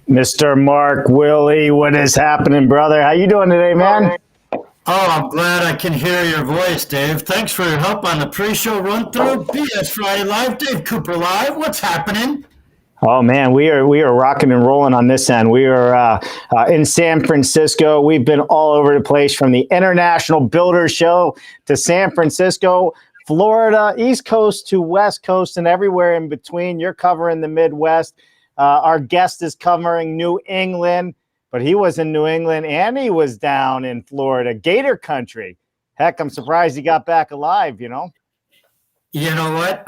Mr. Mark Wille, what is happening, brother? How you doing today, man? Oh, I'm glad I can hear your voice, Dave. Thanks for your help on the pre-show run-through. BS Friday Live, Dave Cooper Live. What's happening? Oh man, we are rocking and rolling on this end. We are in San Francisco. We've been all over the place, from the International Builders Show to San Francisco, Florida, East Coast to West Coast, and everywhere in between. You're covering the Midwest. Our guest is covering New England, but he was in New England and he was down in Florida, Gator country. Heck, I'm surprised he got back alive, you know? You know what?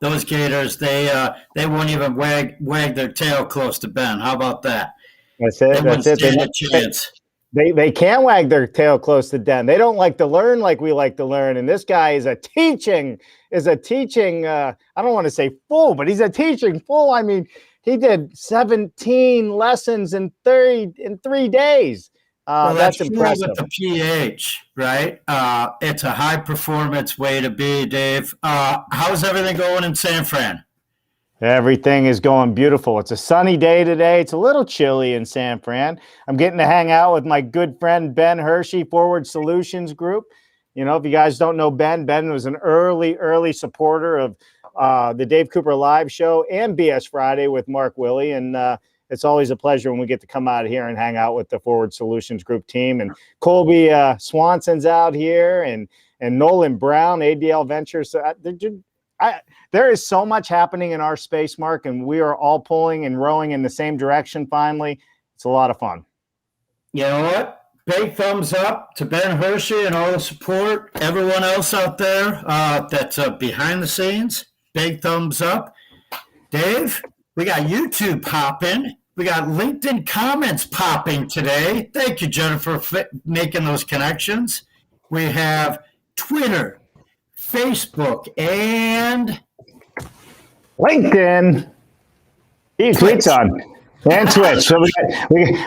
Those Gators, they won't even wag their tail close to Ben. How about that? That's it. That's it. Stand a chance. They can't wag their tail close to Den. They don't like to learn like we like to learn. And this guy is a teaching. I don't want to say fool, but he's a teaching fool. I mean, he did 17 lessons in 3 days. Well, that's impressive. With the PH, right? It's a high performance way to be, Dave. How's everything going in San Fran? Everything is going beautiful. It's a sunny day today. It's a little chilly in San Fran. I'm getting to hang out with my good friend Ben Hershey, Forward Solutions Group. You know, if you guys don't know Ben was an early supporter of the Dave Cooper Live Show and BS Friday with Mark Wille. And it's always a pleasure when we get to come out here and hang out with the Forward Solutions Group team. And Colby Swanson's out here, and Nolan Brown, ADL Ventures. So there is so much happening in our space, Mark, and we are all pulling and rowing in the same direction finally. It's a lot of fun. You know what? Big thumbs up to Ben Hershey and all the support. Everyone else out there that's behind the scenes, big thumbs up. Dave, we got YouTube popping. We got LinkedIn comments popping today. Thank you, Jennifer, for making those connections. We have Twitter, Facebook, and LinkedIn. He tweets on. And Twitch. So we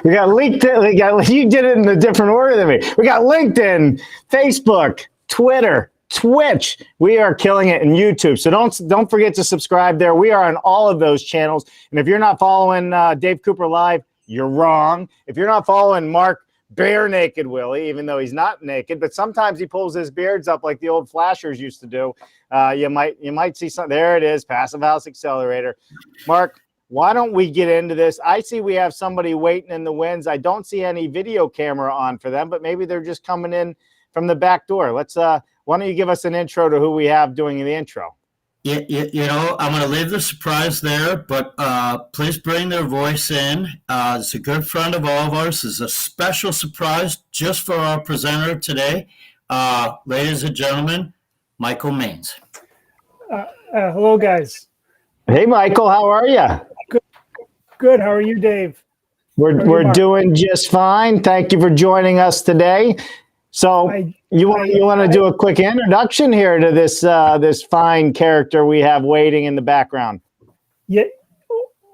got LinkedIn. You did it in a different order than me. We got LinkedIn, Facebook, Twitter, Twitch. We are killing it in YouTube. So don't forget to subscribe there. We are on all of those channels. And if you're not following Dave Cooper Live, you're wrong. If you're not following Mark Bare Naked Wille, even though he's not naked, but sometimes he pulls his beards up like the old flashers used to do. You might see something. There it is, Passive House Accelerator. Mark, why don't we get into this? I see we have somebody waiting in the wings. I don't see any video camera on for them, but maybe they're just coming in from the back door. Why don't you give us an intro to who we have doing the intro? You know, I'm going to leave the surprise there, but please bring their voice in. It's a good friend of all of ours. It's a special surprise just for our presenter today. Ladies and gentlemen, Michael Maines. Hello, guys. Hey, Michael, how are you? Good. How are you, Dave? We're doing just fine. Thank you for joining us today. So you want to do a quick introduction here to this this fine character we have waiting in the background? Yeah.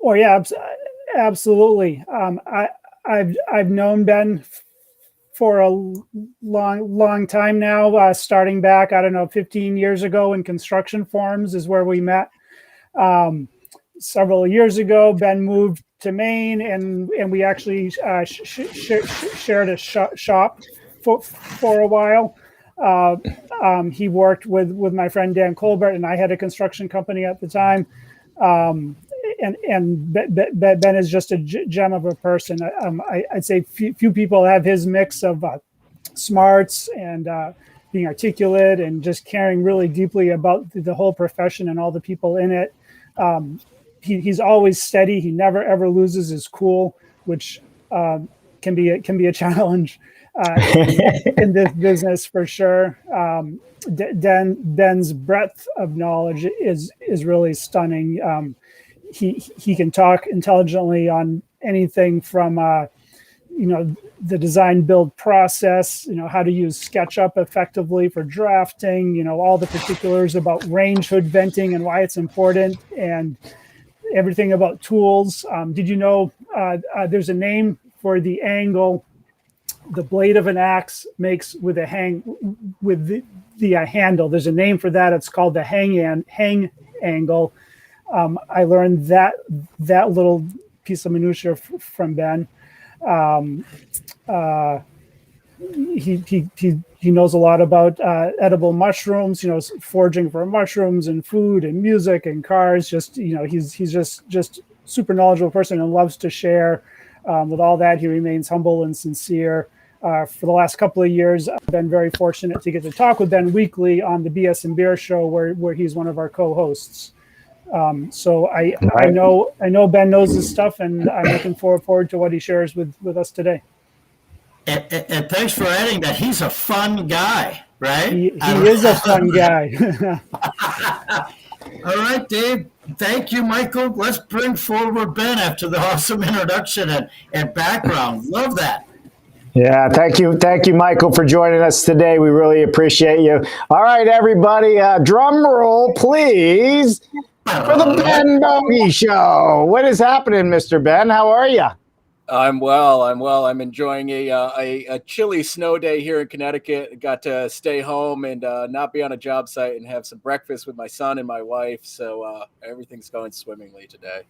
Oh, yeah. Absolutely. I've known Ben for a long time now. Starting back, I don't know, 15 years ago in construction forums is where we met. Several years ago, Ben moved to Maine, and we actually shared a shop for a while. He worked with my friend Dan Colbert, and I had a construction company at the time. And Ben is just a gem of a person. I'd say few people have his mix of smarts and being articulate and just caring really deeply about the whole profession and all the people in it. He's always steady. He never ever loses his cool, which can be a challenge in this business for sure. Ben's breadth of knowledge is really stunning. He can talk intelligently on anything from the design build process, how to use SketchUp effectively for drafting, all the particulars about range hood venting and why it's important, and everything about tools. Did you know there's a name for the angle the blade of an axe makes with the handle? There's a name for that. It's called the hang angle. I learned that little piece of minutia from Ben. He knows a lot about edible mushrooms, foraging for mushrooms and food and music and cars. He's just super knowledgeable person and loves to share. With all that, he remains humble and sincere. For the last couple of years, I've been very fortunate to get to talk with Ben weekly on the BS and Beer Show, where he's one of our co-hosts. So I know Ben knows his stuff, and I'm looking forward to what he shares with us today. And thanks for adding that he's a fun guy, right? He is a fun guy. All right, Dave. Thank you, Michael. Let's bring forward Ben after the awesome introduction and background. Love that. Yeah, thank you, Michael, for joining us today. We really appreciate you. All right, everybody, drum roll, please, for the Ben Bogie Show. What is happening, Mr. Ben? How are you? I'm well. I'm enjoying a chilly snow day here in Connecticut. Got to stay home and not be on a job site and have some breakfast with my son and my wife. So everything's going swimmingly today.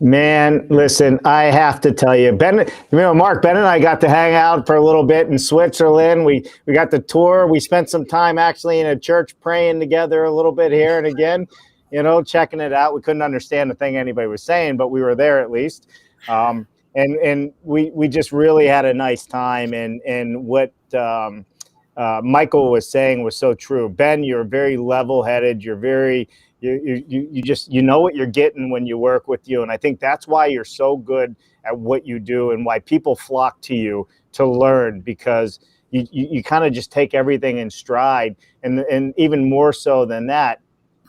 Man, listen, I have to tell you, Ben, Mark, Ben and I got to hang out for a little bit in Switzerland. We got the tour. We spent some time actually in a church praying together a little bit here and again, checking it out. We couldn't understand the thing anybody was saying, but we were there at least. And we just really had a nice time. And what Michael was saying was so true. Ben, you're very level-headed. You're very you know what you're getting when you work with you. And I think that's why you're so good at what you do and why people flock to you to learn, because you kind of just take everything in stride. And even more so than that,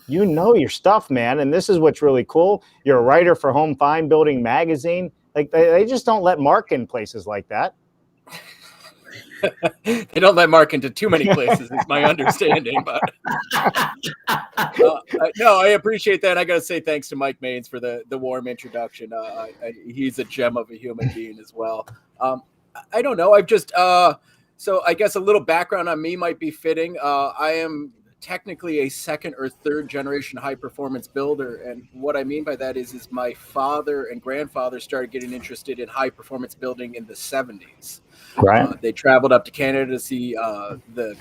you know your stuff, man. And this is what's really cool. You're a writer for Home Fine Building magazine. Like they just don't let Mark in places like that. They don't let Mark into too many places, is my understanding. But no, I appreciate that. I got to say thanks to Mike Maines for the warm introduction. He's a gem of a human being as well. I don't know. I've just so I guess a little background on me might be fitting. I am technically a second or third generation high performance builder, and what I mean by that is my father and grandfather started getting interested in high performance building in the 70s. Right. They traveled up to Canada to see the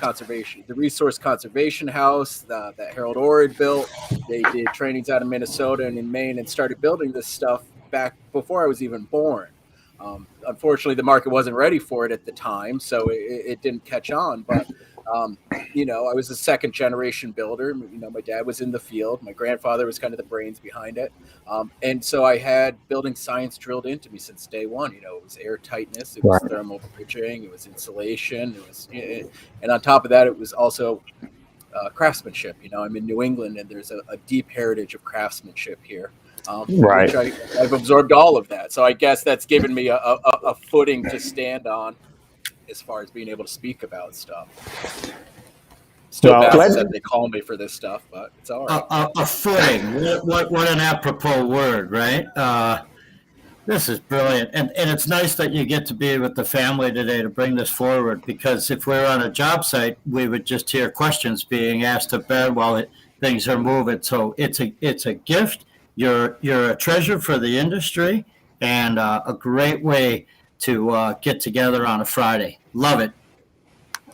resource conservation house that Harold Orr had built. They did trainings out of Minnesota and in Maine and started building this stuff back before I was even born. Unfortunately, the market wasn't ready for it at the time, so it didn't catch on. But I was a second generation builder. My dad was in the field. My grandfather was kind of the brains behind it. And so I had building science drilled into me since day one. It was air tightness, it was thermal bridging, it was insulation, and on top of that, it was also craftsmanship. I'm in New England, and there's a deep heritage of craftsmanship here. Which I've absorbed all of that. So I guess that's given me a footing to stand on as far as being able to speak about stuff. Still bad that they call me for this stuff, but it's all right. A footing. What an apropos word, right? This is brilliant. And it's nice that you get to be with the family today to bring this forward, because if we were on a job site, we would just hear questions being asked of Ben while things are moving. So it's a gift. You're a treasure for the industry, and a great way to get together on a Friday. Love it.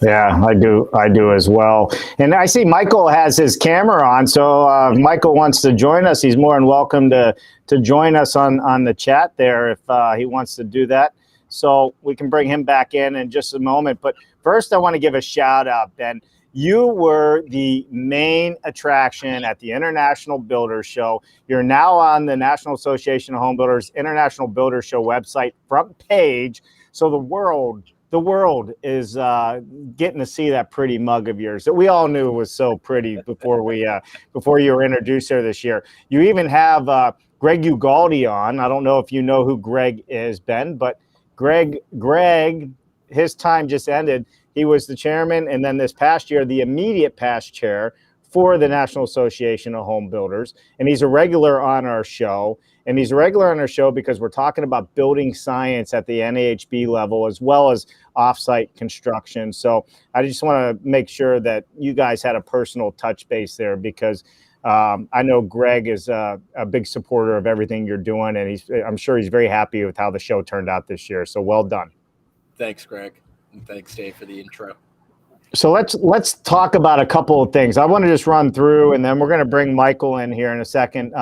Yeah, I do as well. And I see Michael has his camera on, so if Michael wants to join us, he's more than welcome to join us on the chat there if he wants to do that. So we can bring him back in just a moment. But first, I want to give a shout out, Ben. You were the main attraction at the International Builders Show. You're now on the National Association of Home Builders International Builders Show website front page. So the world is getting to see that pretty mug of yours that we all knew was so pretty before you were introduced here this year. You even have Greg Ugaldi on. I don't know if you know who Greg is, Ben, but Greg, his time just ended. He was the chairman, and then this past year, the immediate past chair for the National Association of Home Builders. And he's a regular on our show. And he's a regular on our show because we're talking about building science at the NAHB level as well as offsite construction. So I just want to make sure that you guys had a personal touch base there, because I know Greg is a big supporter of everything you're doing, and I'm sure he's very happy with how the show turned out this year. So well done. Thanks, Greg, and thanks, Dave, for the intro. So let's talk about a couple of things. I want to just run through, and then we're going to bring Michael in here in a second.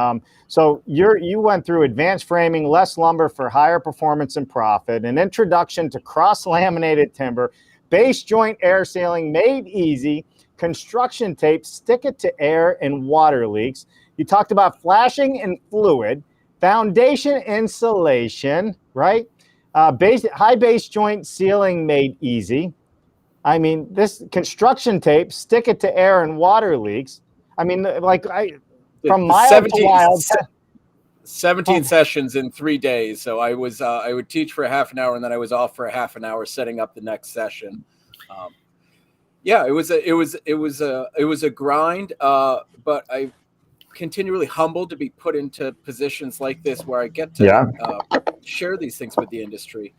So you went through advanced framing, less lumber for higher performance and profit, an introduction to cross-laminated timber, base joint air sealing made easy, construction tape, stick it to air and water leaks. You talked about flashing and fluid, foundation insulation, right? High base joint sealing made easy. I mean, this construction tape, stick it to air and water leaks. I mean, from mild to wild. 17 sessions in 3 days. So I would teach for a half an hour, and then I was off for a half an hour setting up the next session. Yeah, it was a grind, but I continually humbled to be put into positions like this where I get to share these things with the industry.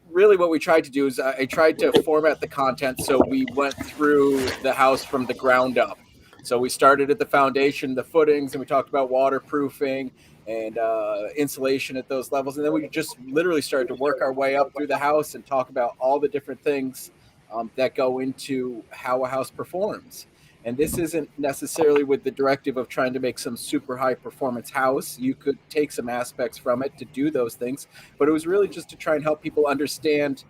Really what we tried to do is I tried to format the content so we went through the house from the ground up. So we started at the foundation, the footings, and we talked about waterproofing and insulation at those levels. And then we just literally started to work our way up through the house and talk about all the different things that go into how a house performs. And this isn't necessarily with the directive of trying to make some super high performance house. You could take some aspects from it to do those things, but it was really just to try and help people understand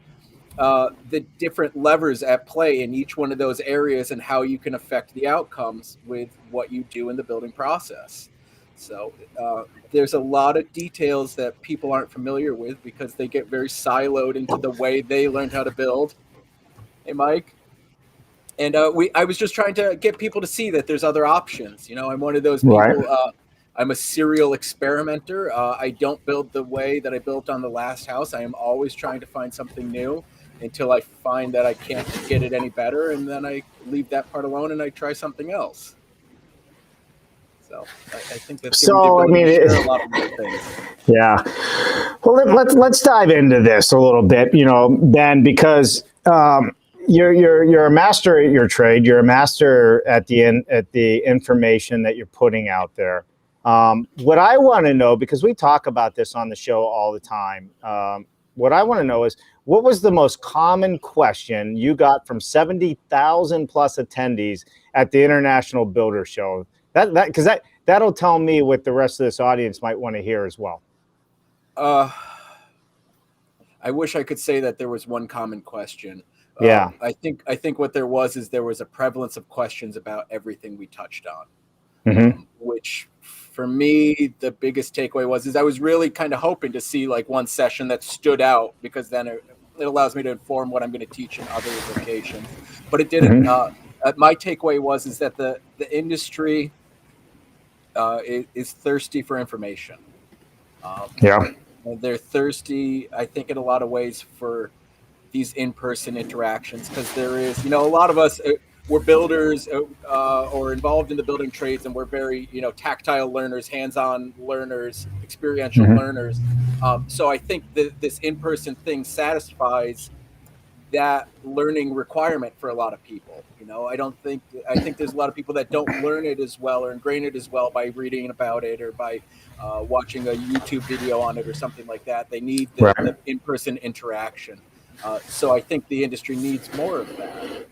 the different levers at play in each one of those areas and how you can affect the outcomes with what you do in the building process. So there's a lot of details that people aren't familiar with because they get very siloed into the way they learned how to build. Hey, Mike. And I was just trying to get people to see that there's other options. You know, I'm one of those people. Right. I'm a serial experimenter. I don't build the way that I built on the last house. I am always trying to find something new until I find that I can't get it any better. And then I leave that part alone and I try something else. So I think that's a lot of good things. Yeah. Well, let's dive into this a little bit, you know, Ben, because you're a master at your trade. You're a master at the information that you're putting out there. What I want to know, because we talk about this on the show all the time, what I want to know is, what was the most common question you got from 70,000 plus attendees at the International Builders Show? Because that'll tell me what the rest of this audience might want to hear as well. I wish I could say that there was one common question. Yeah. I think what there was a prevalence of questions about everything we touched on, which for me, the biggest takeaway was I was really kind of hoping to see like one session that stood out, because then it allows me to inform what I'm going to teach in other locations, but it didn't. My takeaway was that the industry is thirsty for information. They're thirsty, I think, in a lot of ways for these in-person interactions, because there is, you know, a lot of us, we're builders or involved in the building trades, and we're very, you know, tactile learners, hands-on learners, experiential learners. So I think that this in-person thing satisfies that learning requirement for a lot of people. You know, I think there's a lot of people that don't learn it as well or ingrain it as well by reading about it or by watching a YouTube video on it or something like that. They need the in-person interaction. So I think the industry needs more of that.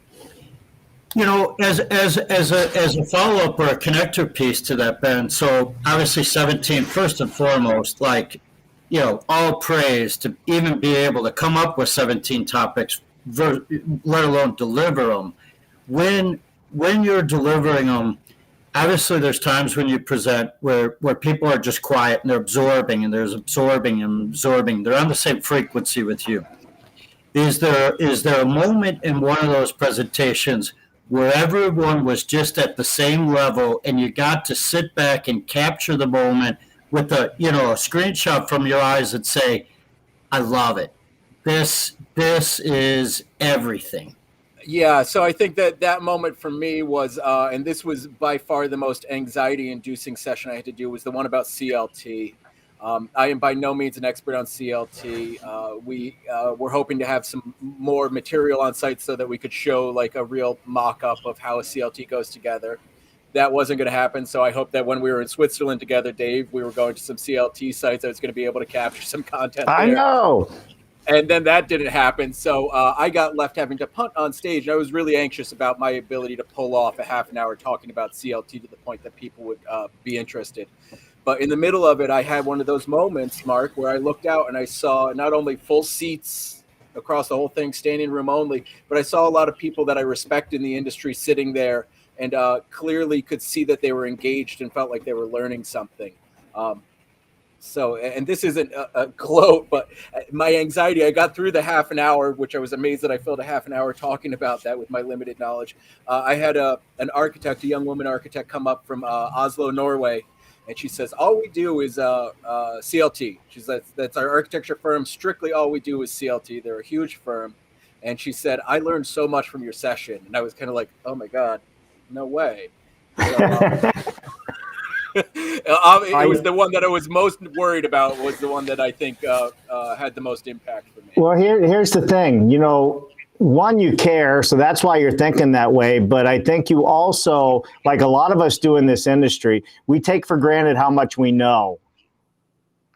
You know, as a follow-up or a connector piece to that, Ben, so obviously 17, first and foremost, like, you know, all praise to even be able to come up with 17 topics, let alone deliver them. When you're delivering them, obviously there's times when you present where people are just quiet and they're absorbing and there's absorbing and absorbing. They're on the same frequency with you. Is there a moment in one of those presentations where everyone was just at the same level and you got to sit back and capture the moment with a screenshot from your eyes and say, I love it. This is everything. Yeah, so I think that moment for me was, and this was by far the most anxiety-inducing session I had to do, was the one about CLT. I am by no means an expert on CLT. We were hoping to have some more material on site so that we could show like a real mock-up of how a CLT goes together. that wasn't going to happen. So I hope that when we were in Switzerland together, Dave, we were going to some CLT sites. I was going to be able to capture some content there. I know. And then that didn't happen. So I got left having to punt on stage. And I was really anxious about my ability to pull off a half an hour talking about CLT to the point that people would be interested. But in the middle of it, I had one of those moments, Mark, where I looked out and I saw not only full seats across the whole thing, standing room only, but I saw a lot of people that I respect in the industry sitting there and clearly could see that they were engaged and felt like they were learning something. So, and this isn't a gloat, but my anxiety, I got through the half an hour, which I was amazed that I filled a half an hour talking about that with my limited knowledge. I had an architect, a young woman architect, come up from Oslo, Norway, and she says, all we do is CLT. She says, that's our architecture firm. Strictly all we do is CLT. They're a huge firm. And she said, I learned so much from your session. And I was kind of like, oh my God, no way. So, it was the one that I was most worried about, was the one that I think had the most impact for me. Well, here's the thing. You know, one, you care, so that's why you're thinking that way. But I think you also, like a lot of us do in this industry, we take for granted how much we know.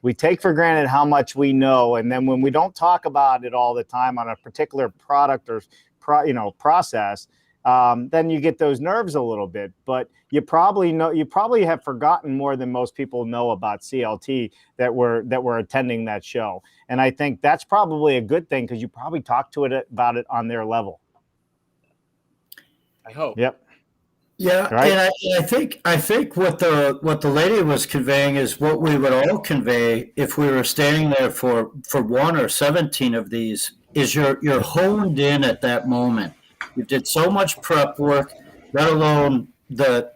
We take for granted how much we know, and then when we don't talk about it all the time on a particular product or process, then you get those nerves a little bit. But you probably have forgotten more than most people know about CLT that were attending that show. And I think that's probably a good thing, because you probably talked about it on their level. I hope. Yep. Yeah, right? and I think what the lady was conveying is what we would all convey if we were standing there for one or 17 of these, is you're honed in at that moment. You did so much prep work, let alone the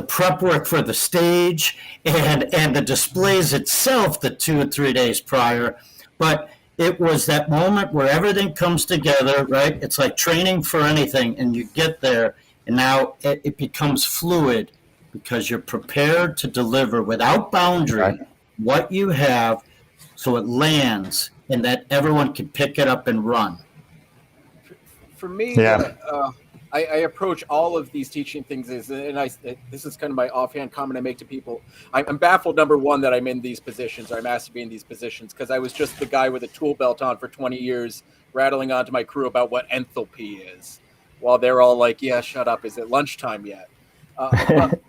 prep work for the stage and the displays itself the 2 or 3 days prior. But it was that moment where everything comes together, right? It's like training for anything, and you get there, and now it becomes fluid because you're prepared to deliver without boundary what you have, so it lands and that everyone can pick it up and run. For me, yeah. I approach all of these teaching things this is kind of my offhand comment I make to people. I'm baffled, number one, that I'm in these positions, or I'm asked to be in these positions, because I was just the guy with a tool belt on for 20 years, rattling on to my crew about what enthalpy is, while they're all like, yeah, shut up, is it lunchtime yet? I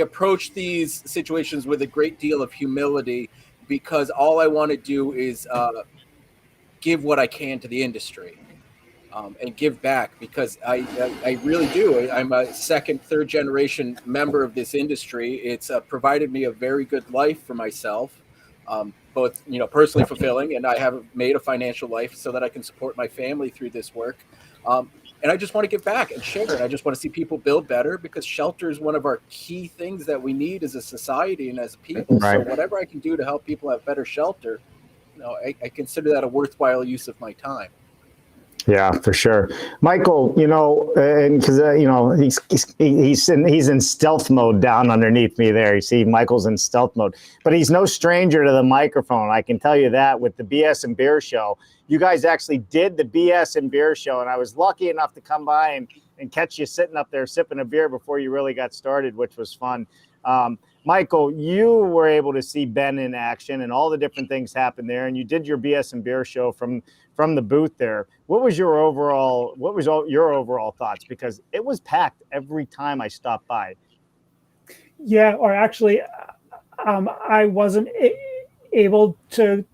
approach these situations with a great deal of humility, because all I want to do is give what I can to the industry. And give back, because I really do. I'm a second, third generation member of this industry. It's provided me a very good life for myself, both personally fulfilling, and I have made a financial life so that I can support my family through this work. And I just want to give back and share it. I just want to see people build better, because shelter is one of our key things that we need as a society and as people. Right. So whatever I can do to help people have better shelter, I consider that a worthwhile use of my time. Yeah, for sure, Michael. And because he's in stealth mode down underneath me there. You see, Michael's in stealth mode, but he's no stranger to the microphone. I can tell you that with the BS and Beer Show. You guys actually did the BS and Beer Show, and I was lucky enough to come by and catch you sitting up there sipping a beer before you really got started, which was fun. Michael, you were able to see Ben in action and all the different things happen there, and you did your BS and Beer Show from the booth there. What was your overall thoughts? Because it was packed every time I stopped by. Yeah, or actually, I wasn't able to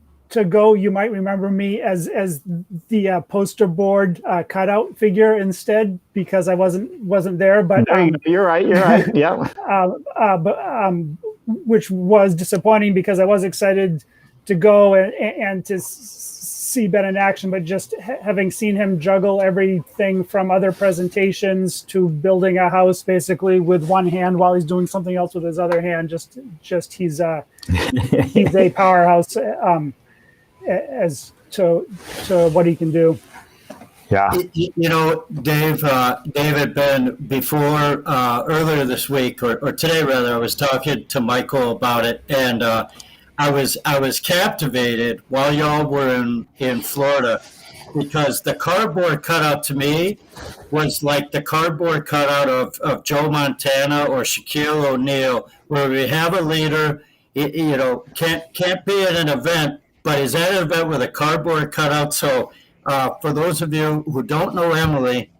go. You might remember me as the poster board cutout figure instead, because I wasn't there. But you're right. Yeah. Which was disappointing, because I was excited to go and to see Ben in action, but just having seen him juggle everything from other presentations to building a house basically with one hand while he's doing something else with his other hand, just he's a powerhouse as to what he can do. Yeah. Dave had been before earlier this week or today rather, I was talking to Michael about it, and I was captivated while y'all were in Florida because the cardboard cutout to me was like the cardboard cutout of Joe Montana or Shaquille O'Neal, where we have a leader, can't be at an event, but is at an event with a cardboard cutout. So for those of you who don't know Emily,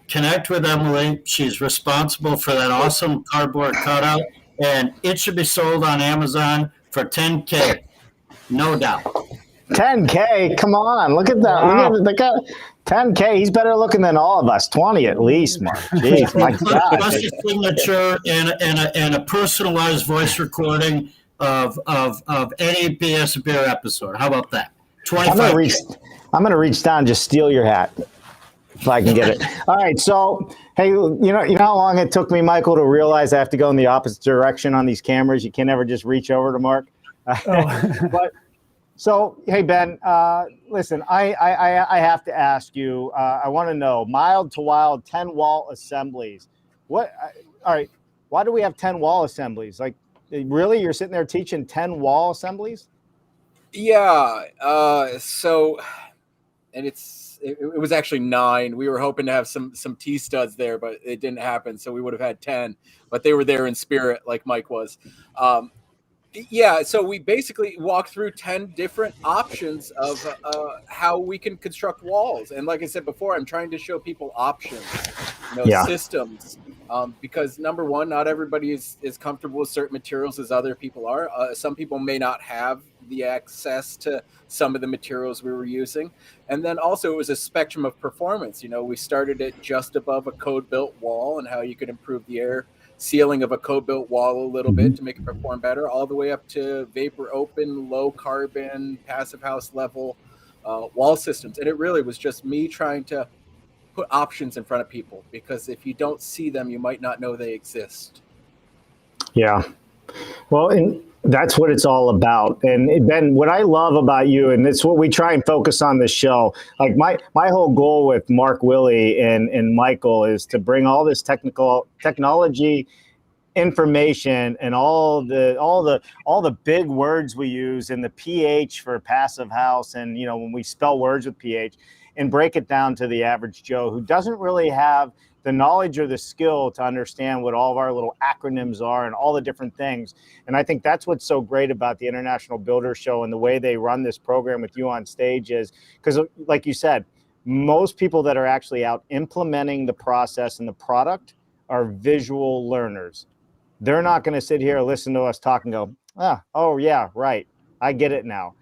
connect with Emily. She's responsible for that awesome cardboard cutout, and it should be sold on Amazon for $10K, no doubt. 10K, come on, look at that. Wow. Look at the guy. 10K, he's better looking than all of us. 20 at least, Mark. Jeez, my God. Plus a signature and a personalized voice recording of any BS Beer episode. How about that? 25. I'm gonna reach down and just steal your hat if I can get it. All right, so hey, you know how long it took me, Michael, to realize I have to go in the opposite direction on these cameras. You can never just reach over to Mark. But so hey, Ben, listen, I have to ask you. I want to know mild to wild 10 wall assemblies. What? All right, why do we have 10 wall assemblies? Like, really, you're sitting there teaching 10 wall assemblies? Yeah. And it was actually 9. We were hoping to have some T studs there, but it didn't happen. So we would have had 10, but they were there in spirit, like Mike was. Yeah, so we basically walked through 10 different options of how we can construct walls. And like I said before, I'm trying to show people options, systems. Because number one, not everybody is comfortable with certain materials as other people are. Some people may not have the access to some of the materials we were using. And then also it was a spectrum of performance. We started at just above a code-built wall and how you could improve the air sealing of a code-built wall a little bit to make it perform better, all the way up to vapor open, low carbon, passive house level wall systems. And it really was just me trying to put options in front of people, because if you don't see them, you might not know they exist. Yeah. Well, and that's what it's all about. And Ben, what I love about you, and it's what we try and focus on this show, like my whole goal with Mark, Wille, and Michael is to bring all this technology information and all the big words we use and the pH for passive house, and when we spell words with pH, and break it down to the average Joe who doesn't really have the knowledge or the skill to understand what all of our little acronyms are and all the different things. And I think that's what's so great about the International Builders Show and the way they run this program with you on stage is because, like you said, most people that are actually out implementing the process and the product are visual learners. They're not going to sit here, listen to us talk and go, oh yeah, right, I get it now.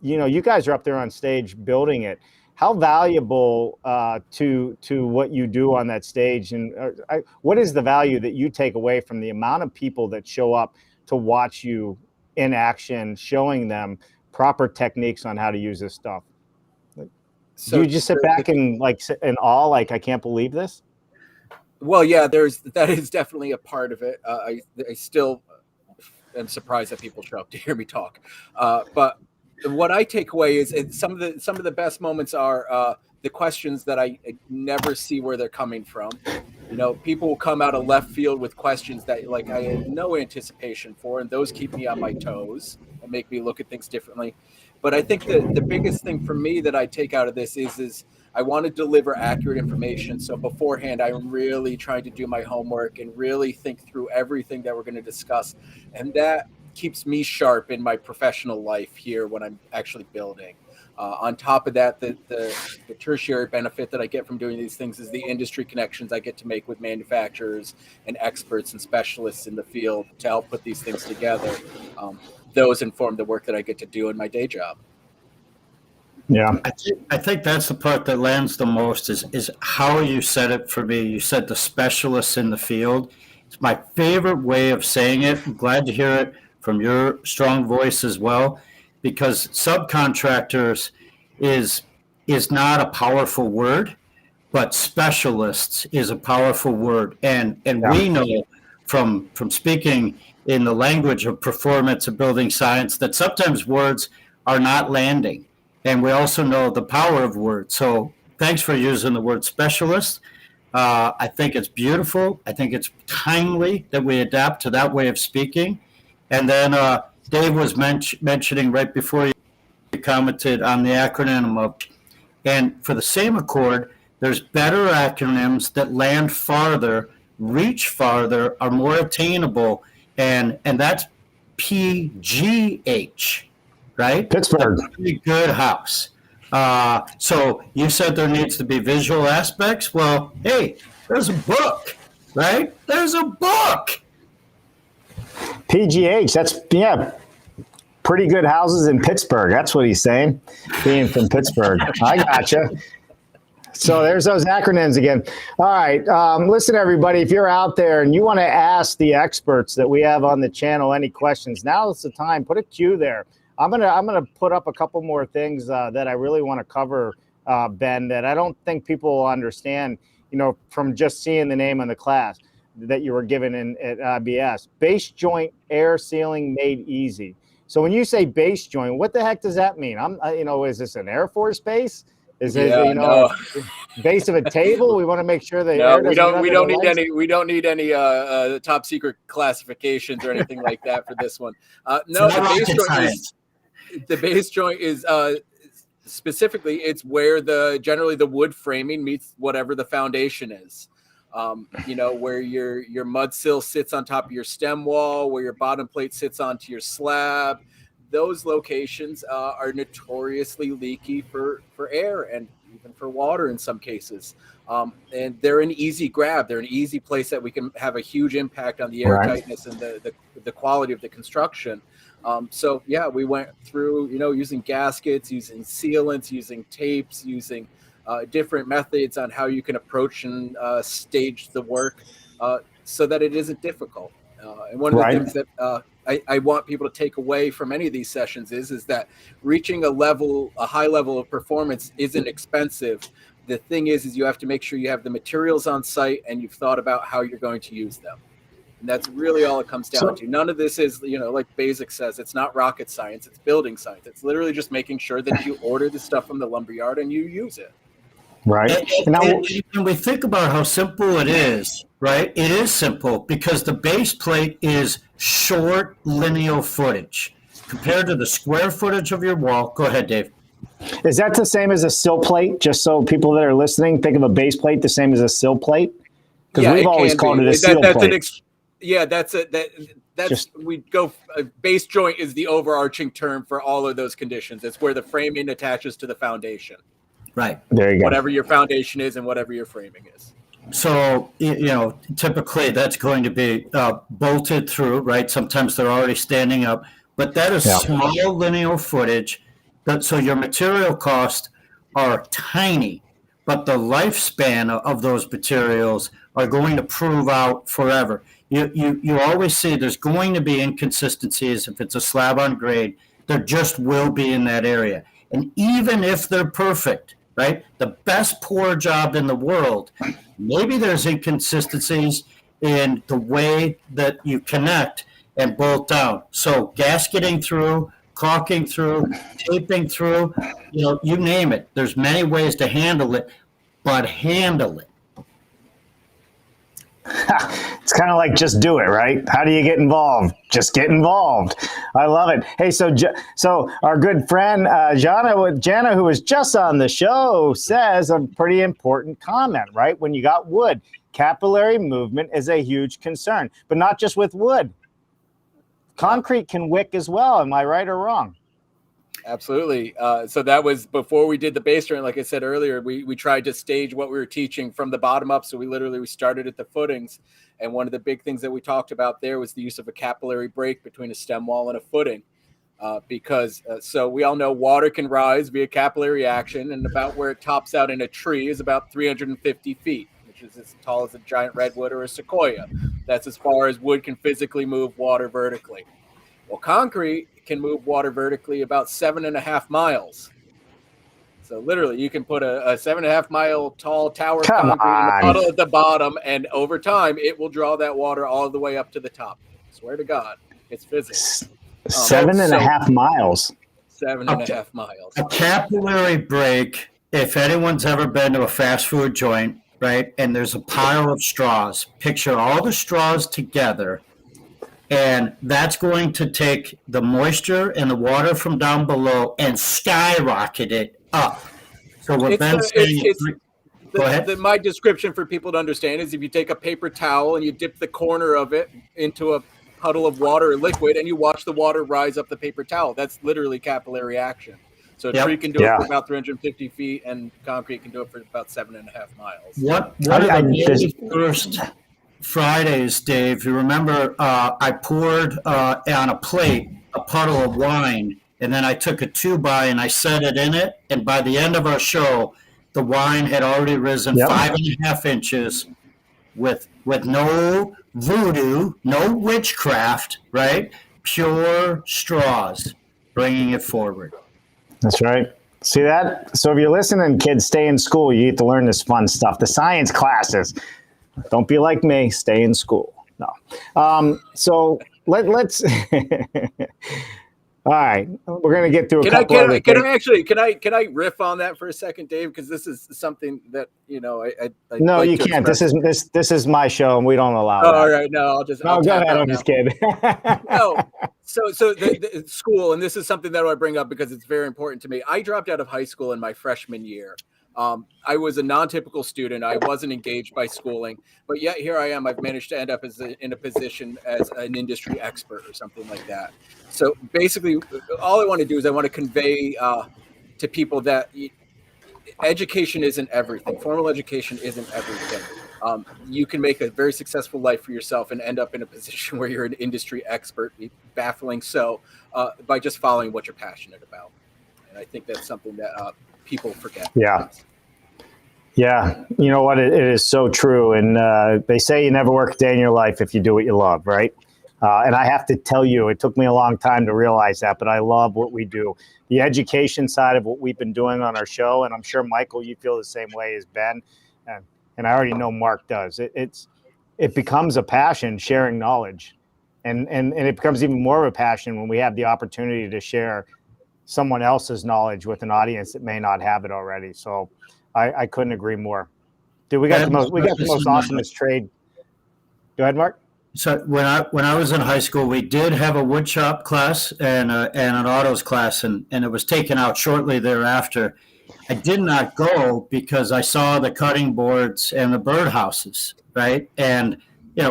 You guys are up there on stage building it. How valuable to what you do on that stage, and what is the value that you take away from the amount of people that show up to watch you in action, showing them proper techniques on how to use this stuff? So you just sit back and in awe, like, I can't believe this? Well, yeah, that is definitely a part of it. I still am surprised that people show up to hear me talk, but what I take away is some of the best moments are the questions that I never see where they're coming from. People will come out of left field with questions that I had no anticipation for, and those keep me on my toes and make me look at things differently. But I think the biggest thing for me that I take out of this is I want to deliver accurate information. So beforehand, I'm really trying to do my homework and really think through everything that we're going to discuss, and that keeps me sharp in my professional life here when I'm actually building. On top of that, the tertiary benefit that I get from doing these things is the industry connections I get to make with manufacturers and experts and specialists in the field to help put these things together. Those inform the work that I get to do in my day job. Yeah, I think that's the part that lands the most is how you said it for me. You said the specialists in the field. It's my favorite way of saying it. I'm glad to hear it from your strong voice as well, because subcontractors is not a powerful word, but specialists is a powerful word. And we know from speaking in the language of performance and building science that sometimes words are not landing. And we also know the power of words. So thanks for using the word specialist. I think it's beautiful. I think it's timely that we adapt to that way of speaking. And then Dave was mentioning right before you commented on the acronym of And for the same accord, there's better acronyms that land farther, reach farther, are more attainable, and that's PGH, right? Pittsburgh. A pretty good house. So you said there needs to be visual aspects. Well, hey, there's a book, right? There's a book. PGH, that's, yeah, pretty good houses in Pittsburgh. That's what he's saying, being from Pittsburgh. I gotcha. So there's those acronyms again. All right. Listen, everybody, if you're out there and you want to ask the experts that we have on the channel any questions, now's the time. Put a Q there. I'm gonna put up a couple more things that I really want to cover, Ben, that I don't think people will understand, from just seeing the name on the class that you were given at IBS. Base joint air sealing made easy. So when you say base joint, what the heck does that mean? Is this an Air Force base? Is it base of a table? We want to make sure that we don't need any top secret classifications or anything like that for this one. The base joint is specifically, it's where generally the wood framing meets whatever the foundation is. Where your mud sill sits on top of your stem wall, where your bottom plate sits onto your slab. Those locations are notoriously leaky for air and even for water in some cases. And they're an easy grab. They're an easy place that we can have a huge impact on the air tightness and the quality of the construction. So yeah, we went through, using gaskets, using sealants, using tapes, using different methods on how you can approach and stage the work so that it isn't difficult. And one of the things that I want people to take away from any of these sessions is that reaching a high level of performance isn't expensive. The thing is you have to make sure you have the materials on site and you've thought about how you're going to use them. And that's really all it comes down to. None of this is, like Basic says, it's not rocket science, it's building science. It's literally just making sure that you order the stuff from the lumberyard and you use it. Right. And when we think about how simple it is, right? It is simple because the base plate is short lineal footage compared to the square footage of your wall. Go ahead, Dave. Is that the same as a sill plate? Just so people that are listening think of a base plate the same as a sill plate? Because we've always called it a sill plate. We go. Base joint is the overarching term for all of those conditions. It's where the framing attaches to the foundation. Right. There you go. Whatever your foundation is and whatever your framing is. So, typically that's going to be bolted through, right? Sometimes they're already standing up, but that is small linear footage. So your material costs are tiny, but the lifespan of those materials are going to prove out forever. You always see there's going to be inconsistencies. If it's a slab on grade, there just will be in that area. And even if they're perfect, right, the best pour job in the world, maybe there's inconsistencies in the way that you connect and bolt down. So gasketing through, caulking through, taping through, you name it. There's many ways to handle it, but handle it. It's kind of like just do it, right? How do you get involved? Just get involved. I love it. Hey, so our good friend Jana, who was just on the show, says a pretty important comment, right? When you got wood, capillary movement is a huge concern, but not just with wood. Concrete can wick as well. Am I right or wrong? Absolutely. So that was before we did the base joint. Like I said earlier, we tried to stage what we were teaching from the bottom up. So we started at the footings. And one of the big things that we talked about there was the use of a capillary break between a stem wall and a footing. Because we all know water can rise via capillary action, and about where it tops out in a tree is about 350 feet, which is as tall as a giant redwood or a sequoia. That's as far as wood can physically move water vertically. Well, concrete can move water vertically about 7.5 miles. So literally, you can put a 7.5 mile tall tower of concrete in a puddle at the bottom, and over time, it will draw that water all the way up to the top. I swear to God, it's physics. 7.5 miles. 7.5 miles. A capillary break, if anyone's ever been to a fast food joint, right, and there's a pile of straws, picture all the straws together, and that's going to take the moisture and the water from down below and skyrocket it up. So what It's Ben's saying is, go ahead. my description for people to understand is if you take a paper towel and you dip the corner of it into a puddle of water or liquid and you watch the water rise up the paper towel, that's literally capillary action. So a tree can do it for about 350 feet and concrete can do it for about 7.5 miles. One of the very first Fridays, Dave, you remember I poured on a plate a puddle of wine, and then I took a 2-by and I set it in it. And by the end of our show, the wine had already risen 5.5 inches with no voodoo, no witchcraft, right? Pure straws bringing it forward. That's right. See that? So if you're listening, kids, stay in school. You get to learn this fun stuff. The science classes. Don't be like me. Stay in school. No. So let's. All right, we're gonna get through a couple other things. Can I riff on that for a second, Dave? Because this is something that I no, like you can't. This is my show, and we don't allow that. All right, no, I'll go ahead. I'm just kidding. No, so the school, and this is something that I bring up because it's very important to me. I dropped out of high school in my freshman year. I was a non-typical student. I wasn't engaged by schooling, but yet here I am. I've managed to end up in a position as an industry expert or something like that. So basically, all I want to do is I want to convey to people that education isn't everything. Formal education isn't everything. You can make a very successful life for yourself and end up in a position where you're an industry expert, baffling so, by just following what you're passionate about. And I think that's something that people forget. Yeah. You know what? It is so true. And they say you never work a day in your life if you do what you love, right? And I have to tell you, it took me a long time to realize that, but I love what we do. The education side of what we've been doing on our show, and I'm sure, Michael, you feel the same way as Ben, and I already know Mark does. It becomes a passion, sharing knowledge. And it becomes even more of a passion when we have the opportunity to share someone else's knowledge with an audience that may not have it already. So I couldn't agree more. Dude, we got the most awesomest trade. Go ahead, Mark. So when I was in high school, we did have a wood shop class and an autos class, and it was taken out shortly thereafter. I did not go because I saw the cutting boards and the birdhouses, right? And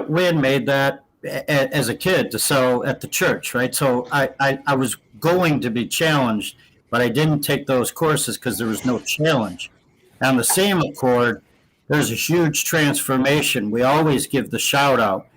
we had made that as a kid to sell at the church, right? So I was going to be challenged, but I didn't take those courses because there was no challenge. On the same accord, there's a huge transformation. We always give the shout out.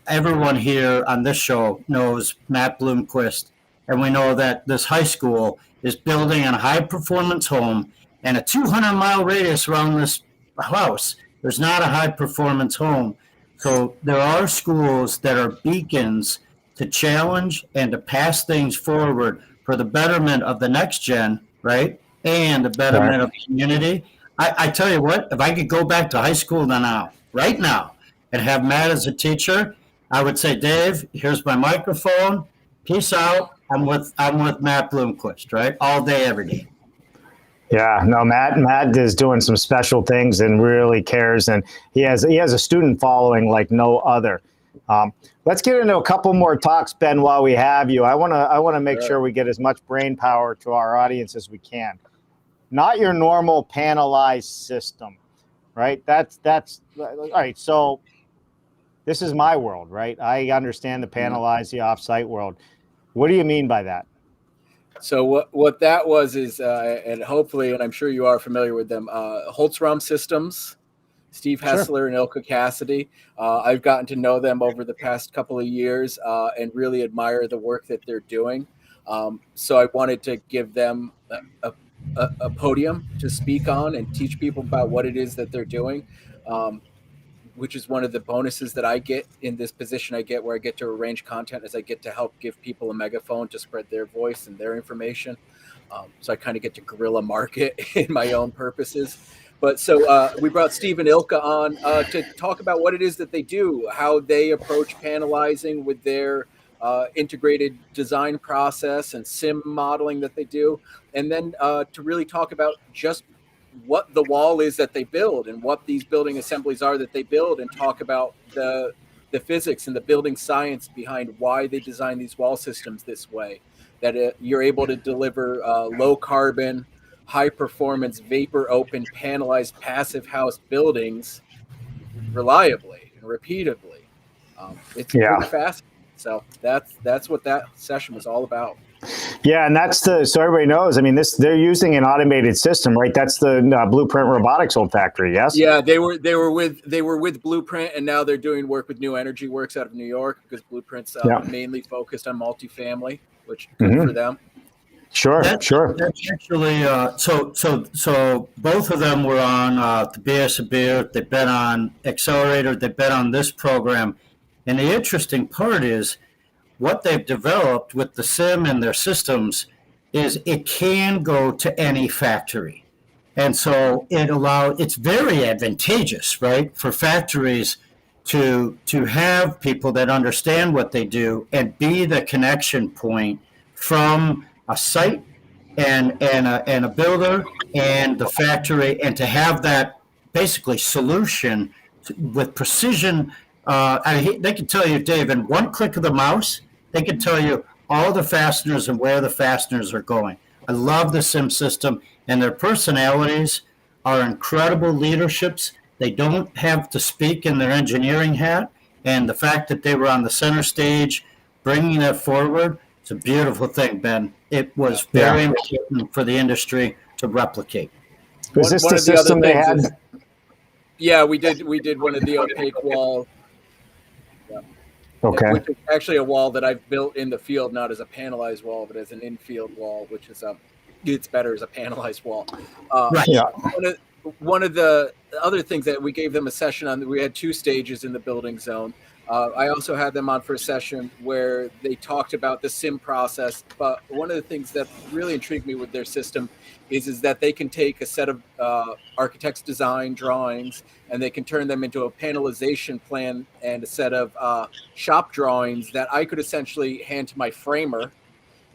Everyone here on this show knows Matt Bloomquist, and we know that this high school is building a high performance home and a 200-mile radius around this house. There's not a high performance home. So there are schools that are beacons to challenge and to pass things forward for the betterment of the next gen, right? And the betterment of the community. I tell you what, if I could go back to high school right now, and have Matt as a teacher, I would say, Dave, here's my microphone. Peace out. I'm with Matt Bloomquist, right? All day, every day. Yeah, no, Matt is doing some special things and really cares, and he has a student following like no other. Let's get into a couple more talks, Ben, while we have you. I want to make sure we get as much brain power to our audience as we can. Not your normal panelized system, right? That's all right. So this is my world, right? I understand the panelized, the OffSite world. What do you mean by that? So what that was is, and hopefully, and I'm sure you are familiar with them, Holtzraum Systems, Steve Hessler and Ilka Cassidy. I've gotten to know them over the past couple of years and really admire the work that they're doing. So I wanted to give them a podium to speak on and teach people about what it is that they're doing. Which is one of the bonuses that I get in this position I get, where I get to arrange content, as I get to help give people a megaphone to spread their voice and their information. So I kind of get to guerrilla market in my own purposes. But so we brought Steve and Ilka on to talk about what it is that they do, how they approach panelizing with their integrated design process and sim modeling that they do. And then to really talk about just what the wall is that they build and what these building assemblies are that they build, and talk about the physics and the building science behind why they design these wall systems this way, that you're able to deliver low carbon, high performance vapor open panelized passive house buildings reliably and repeatedly. It's Yeah. pretty fascinating. So that's what that session was all about. Yeah, and that's so everybody knows. I mean, they're using an automated system, right? That's the Blueprint Robotics old factory. Yes. Yeah, they were with Blueprint, and now they're doing work with New Energy Works out of New York, because Blueprint's mainly focused on multifamily, which good for them. Sure, sure. That's actually so both of them were on the BS They've been on Accelerator. They've been on this program, and the interesting part is what they've developed with the sim and their systems is it can go to any factory, and so it's very advantageous, right, for factories to have people that understand what they do and be the connection point from a site and a builder and the factory, and to have that basically solution with precision. They can tell you, Dave, in one click of the mouse, they can tell you all the fasteners and where the fasteners are going. I love the sim system, and their personalities are incredible leaderships. They don't have to speak in their engineering hat, and the fact that they were on the center stage bringing that forward, it's a beautiful thing, Ben. It was very important for the industry to replicate. Was this the system they had? Yeah, we did one of the opaque walls. Okay. Which is actually a wall that I've built in the field, not as a panelized wall, but as an infield wall, which is it's better as a panelized wall. Right. Yeah. One of the other things that we gave them a session on, we had 2 stages in the building zone. I also had them on for a session where they talked about the sim process. But one of the things that really intrigued me with their system is that they can take a set of architect's design drawings, and they can turn them into a panelization plan and a set of shop drawings that I could essentially hand to my framer,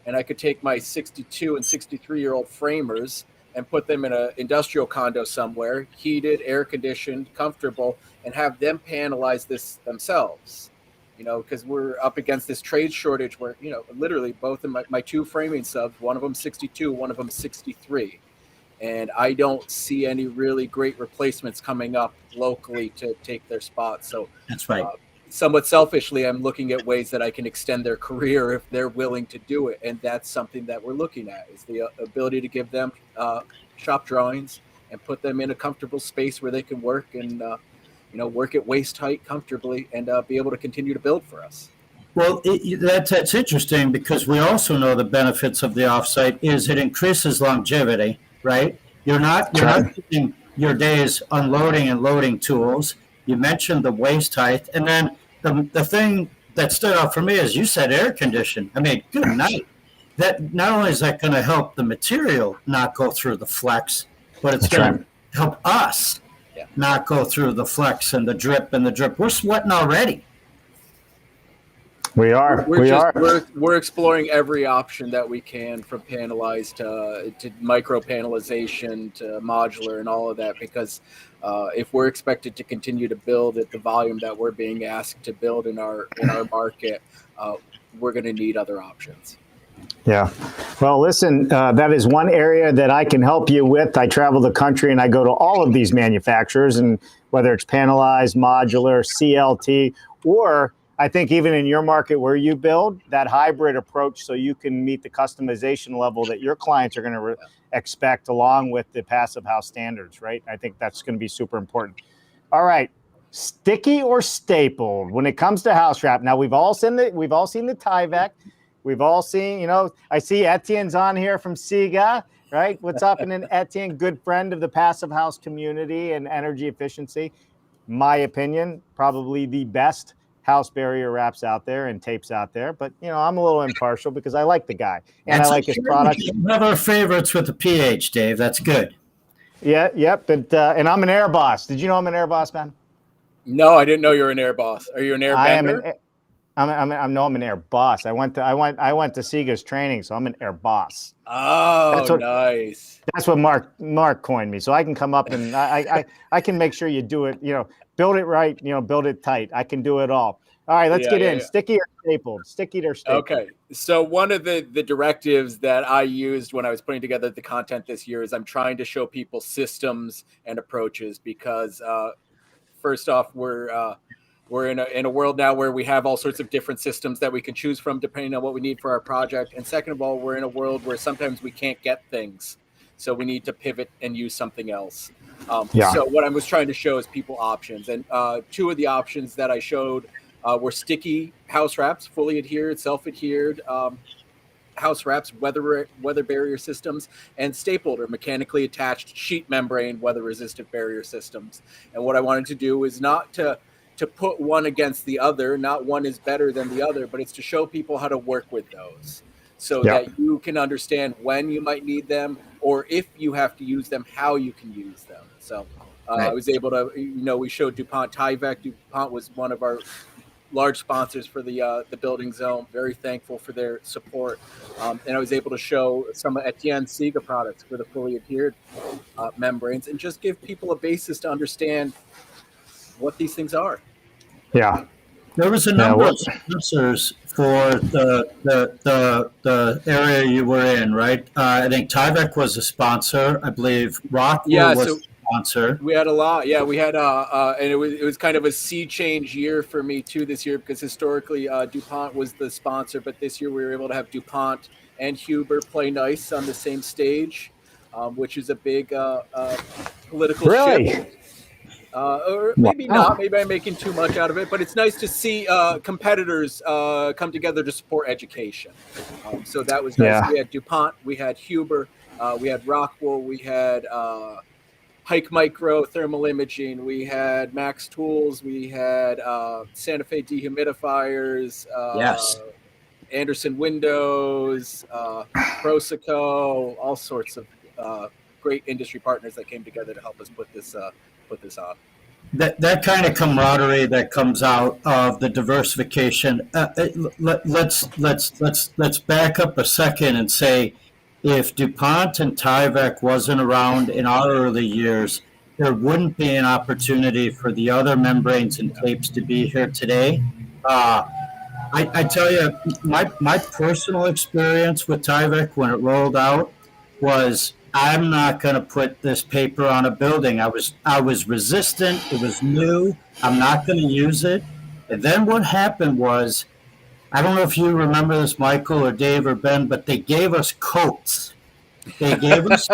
and I could take my 62 and 63-year-old framers and put them in an industrial condo somewhere, heated, air conditioned, comfortable, and have them panelize this themselves. Because we're up against this trade shortage where, literally both of my 2 framing subs, one of them 62, one of them 63. And I don't see any really great replacements coming up locally to take their spot. So that's right. Somewhat selfishly, I'm looking at ways that I can extend their career if they're willing to do it. And that's something that we're looking at, is the ability to give them shop drawings and put them in a comfortable space where they can work and, work at waist height comfortably and be able to continue to build for us. Well, that's interesting, because we also know the benefits of the offsite is it increases longevity, right? You're not spending your days unloading and loading tools. You mentioned the waist height, and then the thing that stood out for me is you said air condition. I mean, good night. That not only is that going to help the material not go through the flex, but it's going to help us not go through the flex and the drip and the drip. We're sweating already. We are. We're exploring every option that we can, from panelized to micro panelization to modular and all of that, because if we're expected to continue to build at the volume that we're being asked to build in our market, we're going to need other options. Yeah. Well, listen, that is one area that I can help you with. I travel the country and I go to all of these manufacturers, and whether it's panelized, modular, CLT, or I think even in your market where you build, that hybrid approach, so you can meet the customization level that your clients are going to expect, along with the passive house standards, right? I think that's going to be super important. All right. Sticky or stapled when it comes to house wrap. Now, we've all seen the Tyvek. We've all seen, I see Etienne's on here from SIGA, right? What's up, and Etienne, good friend of the passive house community and energy efficiency. My opinion, probably the best house barrier wraps out there and tapes out there. But, I'm a little impartial because I like the guy and I like his product. One of our favorites with the PH, Dave. That's good. Yeah, yep. But, and I'm an air boss. Did you know I'm an air boss, man? No, I didn't know you were an air boss. Are you an air bender? I'm an air boss. I went to SIGA's training, so I'm an air boss. Oh, nice. That's what Mark coined me. So I can come up and I can make sure you do it, build it right, build it tight. I can do it all. All right, let's get in. Yeah. Sticky or stapled? Sticky or stapled? Okay. So one of the directives that I used when I was putting together the content this year is I'm trying to show people systems and approaches because first off, we're in a world now where we have all sorts of different systems that we can choose from depending on what we need for our project. And second of all, we're in a world where sometimes we can't get things. So we need to pivot and use something else. So what I was trying to show is people options. And two of the options that I showed were sticky house wraps, fully adhered, self-adhered house wraps, weather barrier systems, and stapled or mechanically attached sheet membrane weather resistant barrier systems. And what I wanted to do is not to put one against the other, not one is better than the other, but it's to show people how to work with those so that you can understand when you might need them, or if you have to use them, how you can use them. So I was able to, we showed DuPont Tyvek. DuPont was one of our large sponsors for the building zone. Very thankful for their support. And I was able to show some Etienne Siga products for the fully adhered membranes and just give people a basis to understand what these things are. Yeah. There was a number of sponsors for the area you were in, right? I think Tyvek was a sponsor. I believe Rockwell was a sponsor. We had a lot. Yeah, we had and it was kind of a sea change year for me too this year because historically DuPont was the sponsor, but this year we were able to have DuPont and Huber play nice on the same stage, which is a big political shift. Or maybe not. Maybe I'm making too much out of it, but it's nice to see competitors come together to support education. So that was nice. Yeah. We had DuPont, we had Huber, we had Rockwell, we had Hike Micro Thermal Imaging, we had Max Tools, we had Santa Fe Dehumidifiers, Anderson Windows, Proseco, all sorts of great industry partners that came together to help us put this on. That kind of camaraderie that comes out of the diversification. Let's back up a second and say, if DuPont and Tyvek wasn't around in our early years, there wouldn't be an opportunity for the other membranes and tapes to be here today. I tell you, my personal experience with Tyvek when it rolled out was, I'm not going to put this paper on a building. I was resistant. It was new. I'm not going to use it. And then what happened was, I don't know if you remember this, Michael or Dave or Ben, but they gave us coats. They gave us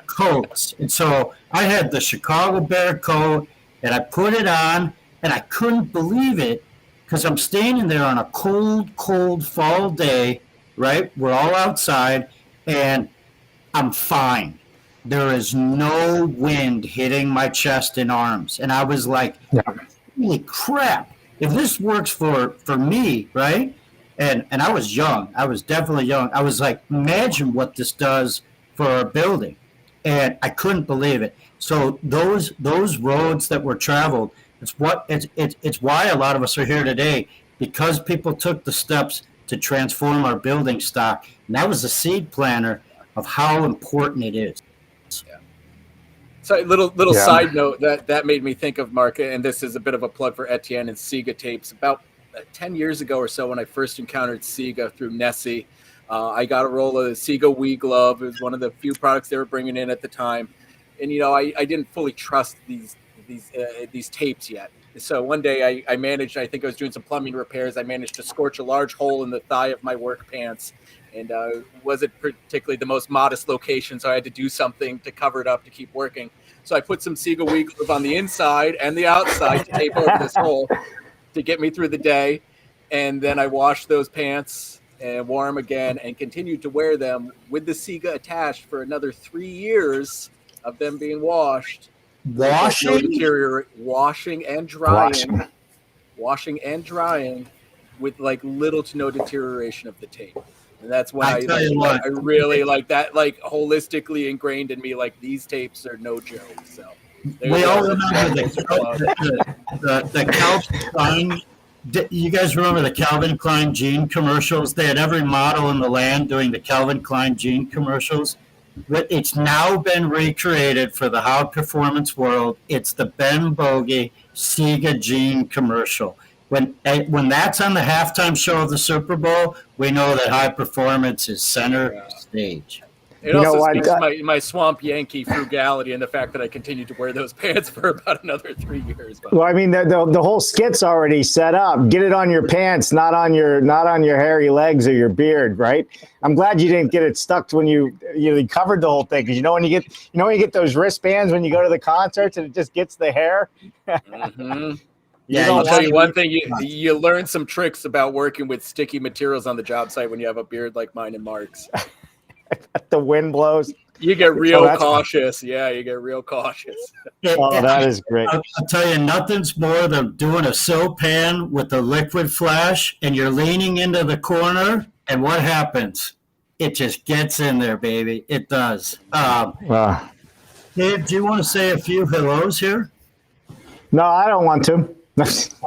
coats. And so I had the Chicago Bear coat, and I put it on, and I couldn't believe it because I'm standing there on a cold, cold fall day, right? We're all outside, and I'm fine. There is no wind hitting my chest and arms. And I was like, holy crap. If this works for me, right? And I was young. I was definitely young. I was like, imagine what this does for our building. And I couldn't believe it. So those roads that were traveled, it's why a lot of us are here today, because people took the steps to transform our building stock. And that was a seed planter of how important it is. So little side note that made me think of, Mark, and this is a bit of a plug for Etienne and Siga tapes. About 10 years ago or so, when I first encountered Siga through Nessie, I got a roll of the Siga Wii Glove. It was one of the few products they were bringing in at the time. And, I didn't fully trust these tapes yet. So one day I managed, I think I was doing some plumbing repairs. I managed to scorch a large hole in the thigh of my work pants. And wasn't particularly the most modest location, so I had to do something to cover it up to keep working. So I put some Siga Wii Glove on the inside and the outside to tape over this hole to get me through the day. And then I washed those pants and wore them again and continued to wear them with the Siga attached for another 3 years of them being washed. Washing and drying with like little to no deterioration of the tape. And that's when I really like that, like holistically ingrained in me, like these tapes are no joke. So we all remember the Calvin Klein. You guys remember the Calvin Klein jean commercials? They had every model in the land doing the Calvin Klein jean commercials. But it's now been recreated for the high performance world. It's the Ben Bogie Siga jean commercial. when that's on the halftime show of the Super Bowl, we know that high performance is center stage. It also speaks to my swamp Yankee frugality and the fact that I continued to wear those pants for about another 3 years. Well, I mean, the whole skit's already set up. Get it on your pants, not on your hairy legs or your beard, right? I'm glad you didn't get it stuck when you covered the whole thing, because when you get those wristbands when you go to the concerts and it just gets the hair. Mm-hmm. Yeah, I'll tell you one thing: you learn some tricks about working with sticky materials on the job site when you have a beard like mine and Mark's. The wind blows. You get real cautious. Yeah, you get real cautious. Oh, that is great. I'll tell you, nothing's more than doing a sill pan with the liquid flash, and you're leaning into the corner, and what happens? It just gets in there, baby. It does. Dave, do you want to say a few hellos here? No, I don't want to.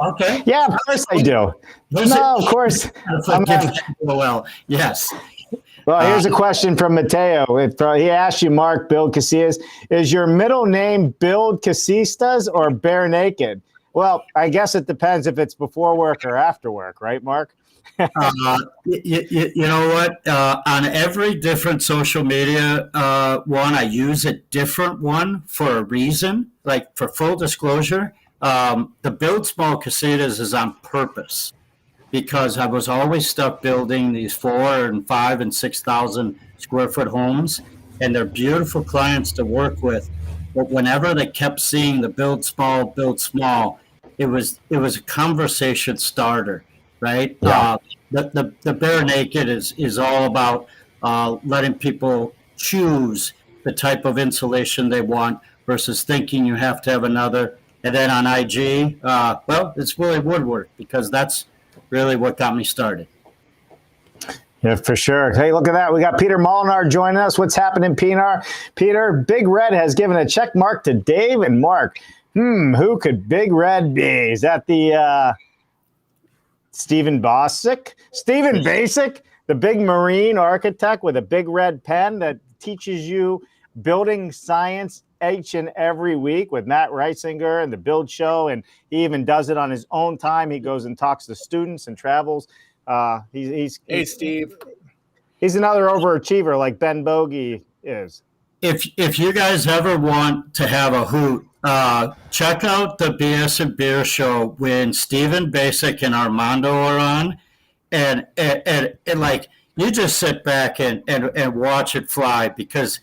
Okay. Yeah, of course I do. No, of course. Well, yes. Well, here's a question from Mateo. He asked you, Mark, Build Casillas, is your middle name Build Casistas or Bare Naked? Well, I guess it depends if it's before work or after work, right, Mark? You know what? On every different social media one, I use a different one for a reason. Like, for full disclosure, the Build Small Casitas is on purpose, because I was always stuck building these 4,000 and 5,000 and 6,000 square foot homes, and they're beautiful clients to work with. But whenever they kept seeing the build small, it was a conversation starter, right? Yeah. The Bare Naked is all about letting people choose the type of insulation they want versus thinking you have to have another. And then on IG, well, it's really woodwork, because that's really what got me started. Yeah, for sure. Hey, look at that. We got Peter Molinar joining us. What's happening, Peter? Big Red has given a check mark to Dave and Mark. Who could Big Red be? Is that the Stephen Basic? Stephen Basic, the big marine architect with a big red pen that teaches you building science each and every week with Matt Reisinger and the Build Show, and he even does it on his own time. He goes and talks to students and travels. Hey, Steve. He's another overachiever like Ben Bogie is. If you guys ever want to have a hoot, check out the BS and Beer Show when Stephen Basic and Armando are on, and like, you just sit back and watch it fly, because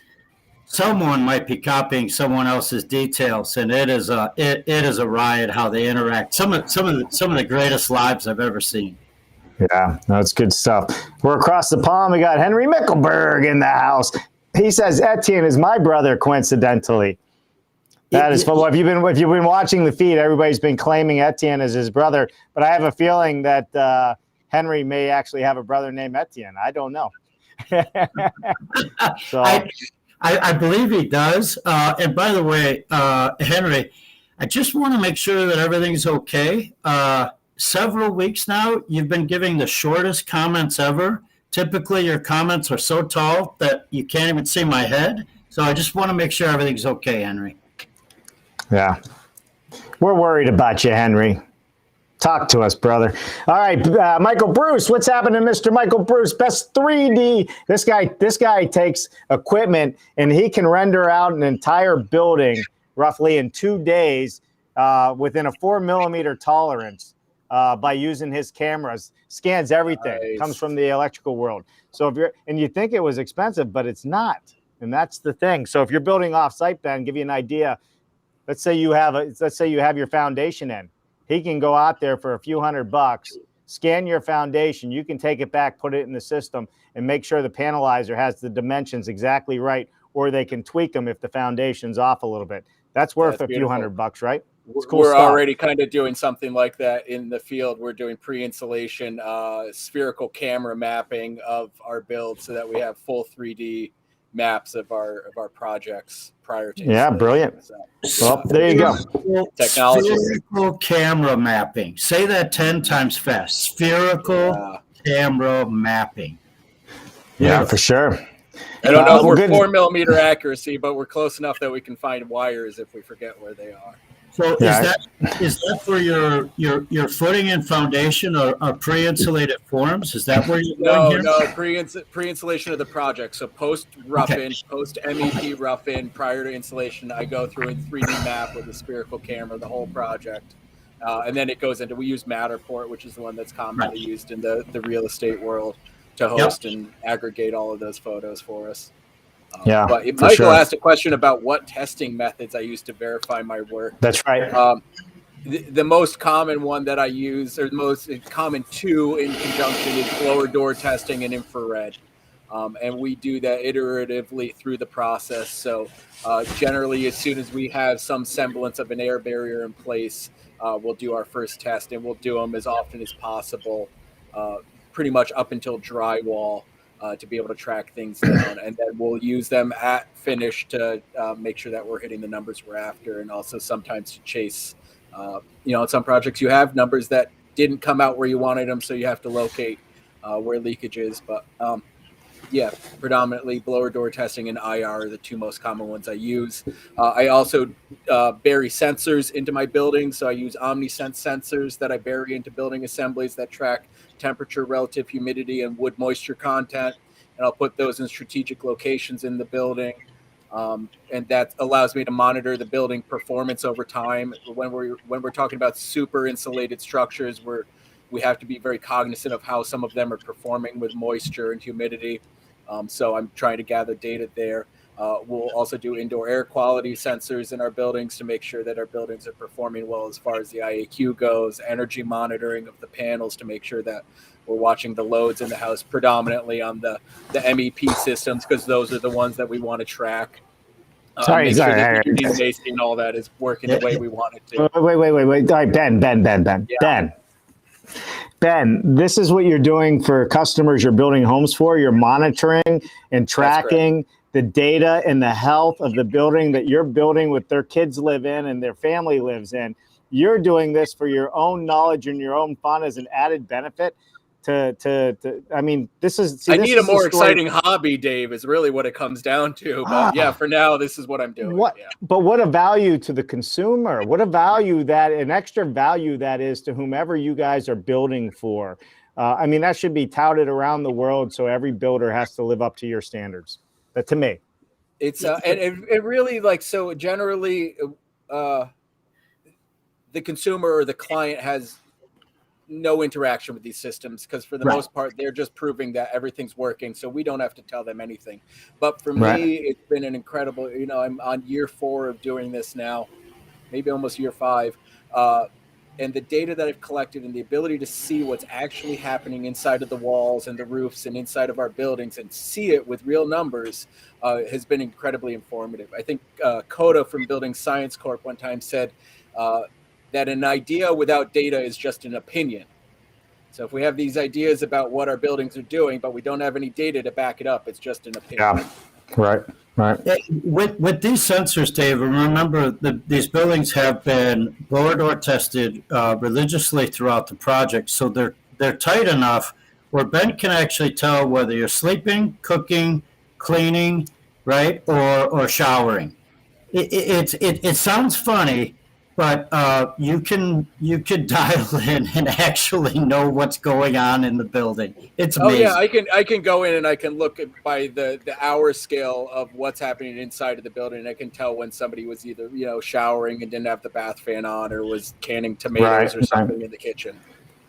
someone might be copying someone else's details, and it is a riot how they interact. Some of the greatest lives I've ever seen. Yeah, that's good stuff. We're across the pond. We got Henry Mickelberg in the house. He says Etienne is my brother, coincidentally. That is fun. If you've been watching the feed, everybody's been claiming Etienne as his brother, but I have a feeling that Henry may actually have a brother named Etienne. I don't know. So. I believe he does. And by the way, Henry, I just want to make sure that everything's okay. Several weeks now, you've been giving the shortest comments ever. Typically, your comments are so tall that you can't even see my head. So I just want to make sure everything's okay, Henry. Yeah. We're worried about you, Henry. Talk to us, brother. All right, Michael Bruce. What's happening, Mr. Michael Bruce? Best 3D. This guy takes equipment and he can render out an entire building roughly in 2 days within a 4 millimeter tolerance by using his cameras. Scans everything. Nice. Comes from the electrical world. So you think it was expensive, but it's not, and that's the thing. So if you're building off-site, Ben, give you an idea. Let's say you have your foundation in. He can go out there for a few $100, scan your foundation. You can take it back, put it in the system, and make sure the panelizer has the dimensions exactly right, or they can tweak them if the foundation's off a little bit. That's worth a few $100, right? Cool We're stuff. already kind of doing something like that in the field. We're doing pre-installation spherical camera mapping of our build so that we have full 3D maps of our projects prior to. Yeah, brilliant. Well, there you go. Technology. Spherical camera mapping. Say that 10 times fast. Spherical camera mapping. Yeah, for sure. I don't know if we're 4 millimeter accuracy, but we're close enough that we can find wires if we forget where they are. So Yeah. is that for your footing and foundation or pre-insulated forms? Is that where you're going No, here? pre-installation of the project. So post rough-in, post MEP rough-in, prior to installation, I go through and 3D map with a spherical camera the whole project. And then it goes into, we use Matterport, which is the one that's commonly used in the real estate world to host and aggregate all of those photos for us. But Michael asked a question about what testing methods I use to verify my work. That's right. The most common one that I use, or the most common two in conjunction, is blower door testing and infrared. And we do that iteratively through the process. So generally, as soon as we have some semblance of an air barrier in place, we'll do our first test, and we'll do them as often as possible, pretty much up until drywall. To be able to track things down, and then we'll use them at finish to make sure that we're hitting the numbers we're after, and also sometimes to chase. In some projects you have numbers that didn't come out where you wanted them, so you have to locate where leakage is. But predominantly blower door testing and IR are the two most common ones I use. I also bury sensors into my building, so I use OmniSense sensors that I bury into building assemblies that track temperature, relative humidity, and wood moisture content, and I'll put those in strategic locations in the building, and that allows me to monitor the building performance over time. When we're talking about super insulated structures, we have to be very cognizant of how some of them are performing with moisture and humidity. So I'm trying to gather data there. We'll also do indoor air quality sensors in our buildings to make sure that our buildings are performing well as far as the IAQ goes, energy monitoring of the panels to make sure that we're watching the loads in the house predominantly on the MEP systems, because those are the ones that we want to track. Make sure that the heating, AC, and all that is working the way we want it to. Wait. All right, Ben. Ben, this is what you're doing for customers you're building homes for. You're monitoring and tracking the data and the health of the building that you're building with their kids live in and their family lives in. You're doing this for your own knowledge and your own fun as an added benefit I mean, this is... I need a more exciting hobby, Dave, is really what it comes down to. But for now, this is what I'm doing. But what a value to the consumer. What a value an extra value that is to whomever you guys are building for. I mean, that should be touted around the world, so every builder has to live up to your standards. But to me, it's and it really, like, so generally the consumer or the client has no interaction with these systems, because for the most part they're just proving that everything's working, so we don't have to tell them anything. But for me, it's been an incredible, I'm on year 4 of doing this now, maybe almost year 5, and the data that I've collected and the ability to see what's actually happening inside of the walls and the roofs and inside of our buildings and see it with real numbers has been incredibly informative. I think Coda from Building Science Corp one time said that an idea without data is just an opinion. So if we have these ideas about what our buildings are doing, but we don't have any data to back it up, it's just an opinion. Yeah, right. With these sensors, Dave, remember these buildings have been blower door tested religiously throughout the project, so they're tight enough where Ben can actually tell whether you're sleeping, cooking, cleaning, right, or showering. It sounds funny, but you could dial in and actually know what's going on in the building. It's amazing. Oh yeah, I can go in and I can look by the hour scale of what's happening inside of the building. I can tell when somebody was either showering and didn't have the bath fan on, or was canning tomatoes or something in the kitchen.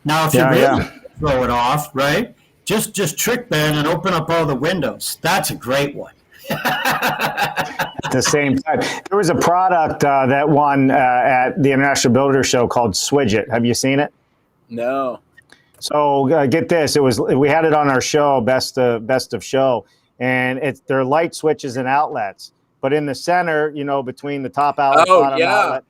Now, if you really throw it off, right? Just trick Ben and open up all the windows. That's a great one. At the same time, there was a product that won at the International Builders Show called Swidget. Have you seen it? No. So get this: we had it on our show, best of show, and they're light switches and outlets. But in the center, between the top outlet, bottom outlet,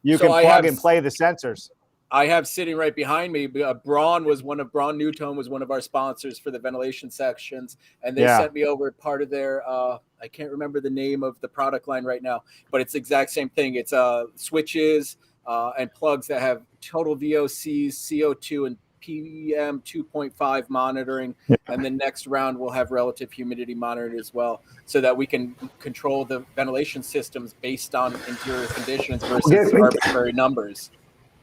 you can plug and play the sensors. I have sitting right behind me. Braun Newtone was one of our sponsors for the ventilation sections, and they sent me over part of their. I can't remember the name of the product line right now, but it's the exact same thing. It's switches and plugs that have total VOCs, CO2, and PM 2.5 monitoring, and the next round we'll have relative humidity monitored as well, so that we can control the ventilation systems based on interior conditions versus arbitrary numbers.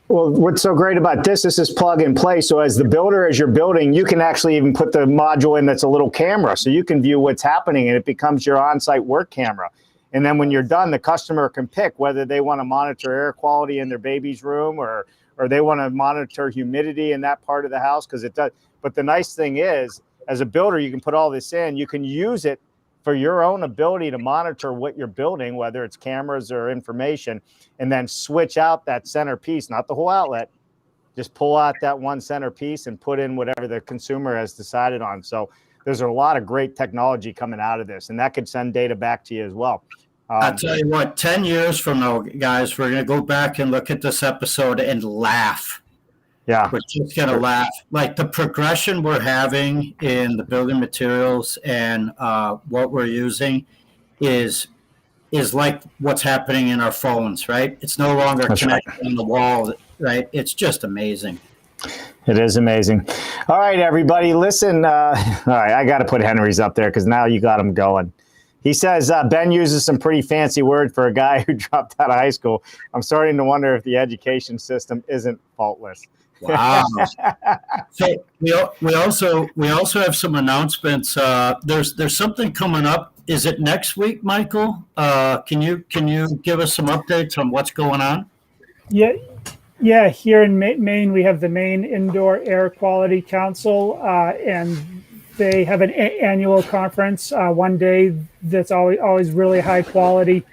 Well, what's so great about this is plug and play. So as the builder, as you're building, you can actually even put the module in that's a little camera, so you can view what's happening, and it becomes your on-site work camera. And then when you're done, the customer can pick whether they want to monitor air quality in their baby's room or they want to monitor humidity in that part of the house, because it does. But the nice thing is, as a builder, you can put all this in. You can use it for your own ability to monitor what you're building, whether it's cameras or information, and then switch out that centerpiece, not the whole outlet. Just pull out that one centerpiece and put in whatever the consumer has decided on. So there's a lot of great technology coming out of this, and that could send data back to you as well. I'll tell you what, 10 years from now, guys, we're going to go back and look at this episode and laugh. Yeah. We're just going to laugh. Like the progression we're having in the building materials and what we're using is like what's happening in our phones, right? It's no longer connected on the wall, right? It's just amazing. It is amazing. All right, everybody, listen. All right, I got to put Henry's up there because now you got him going. He says, Ben uses some pretty fancy word for a guy who dropped out of high school. I'm starting to wonder if the education system isn't faultless. Wow. So we also have some announcements. There's something coming up. Is it next week, Michael? Can you give us some updates on what's going on? Yeah. Here in Maine, we have the Maine Indoor Air Quality Council, and they have an annual conference one day that's always really high quality.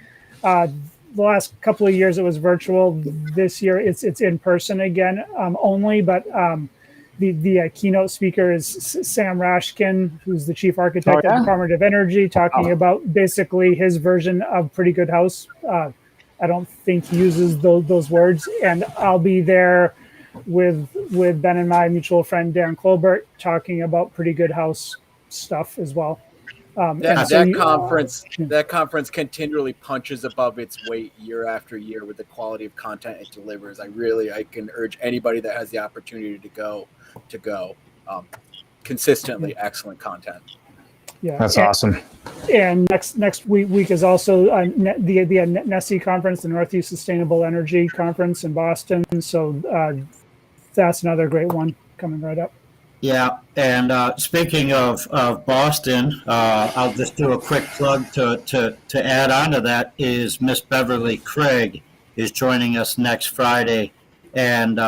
The last couple of years it was virtual. This year it's in person again only, but the keynote speaker is Sam Rashkin, who's the chief architect of the Department of Energy, talking about basically his version of Pretty Good House. I don't think he uses those words, and I'll be there with Ben and my mutual friend Darren Colbert talking about Pretty Good House stuff as well. That conference continually punches above its weight year after year with the quality of content it delivers. I can urge anybody that has the opportunity to go. Consistently excellent content. Yeah, that's awesome. And next week is also the NESE conference, the Northeast Sustainable Energy Conference in Boston. So that's another great one coming right up. Yeah, and speaking of Boston, I'll just do a quick plug to add on to that is Miss Beverly Craig is joining us next Friday, and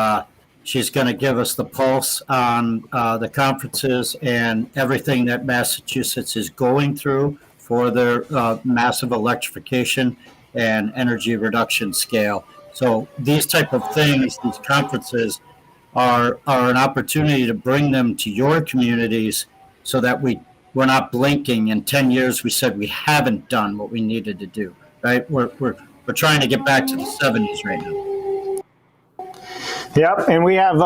she's going to give us the pulse on the conferences and everything that Massachusetts is going through for their massive electrification and energy reduction scale. So these type of things, these conferences, are an opportunity to bring them to your communities so that we're not blinking. In 10 years, we said we haven't done what we needed to do, right? We're trying to get back to the 70s right now. Yep, and we have